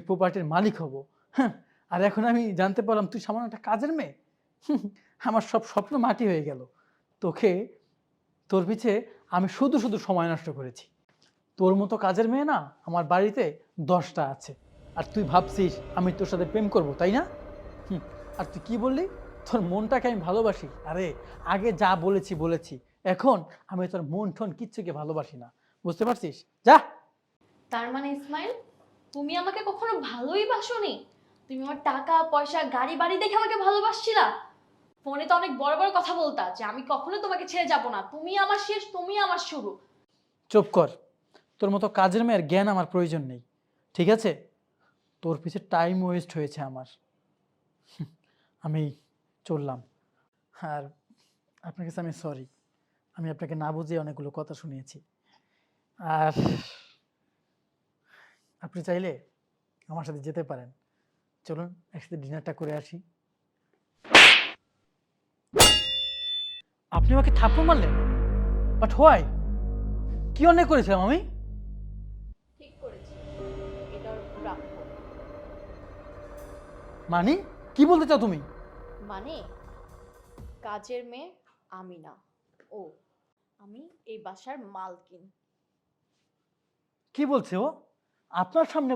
প্রপার্টির মালিক হব। হ্যাঁ, আর এখন আমি জানতে পারলাম তুই সামান্য একটা কাজের মেয়ে। আমার সব স্বপ্ন মাটি হয়ে গেল। তোকে তোর পিছে আমি শুধু সময় নষ্ট করেছি। তোর মতো কাজের মেয়ে না আমার বাড়িতে 10টা আছে। আর তুই ভাবছিস আমি তোর সাথে প্রেম করব, তাই না? হুম, আর তুই কি বললি? তোর মনটাকে আমি ভালোবাসি। আরে আগে যা বলেছি। এখন আমি তোর মন-টন কিচ্ছুকে ভালোবাসি না। বুঝতে পারছিস? যা। তার মানে ইসমাইল, তুমি আমাকে কখনো ভালোই বাসোনি? তুমি আমার টাকা পয়সা গাড়ি বাড়ি দেখে আমাকে ভালোবাসছিলা? ফোনে তো অনেক বড় বড় কথা বলতা যে আমি কখনো তোমাকে ছেড়ে যাব না, তুমি আমার শেষ, তুমি আমার শুরু। চুপ কর। তোর মতো কাজের মেয়ের জ্ঞান আমার প্রয়োজন নেই। ঠিক আছে? তোর পিছে টাইম ওয়েস্ট হয়েছে আমার। আমি চললাম। আর আপনার কাছে আমি সরি। আমি আপনাকে না বুঝিয়ে অনেকগুলো কথা শুনিয়েছি। আর আপনি চাইলে আমার সাথে যেতে পারেন। চলুন একসাথে ডিনারটা করে আসি। আপনি আমাকে থাপ্পড় মারলেন? But why? কি অন্যায় করেছিলাম আমি? ঠিক করেছি, এটার প্রাপ্য। মানে কি বলতে চাও তুমি? মানে কাজের মেয়ে আমি না, ও। আমি এই বাসার মালকিন। কি বলছে ও? আপনার সামনে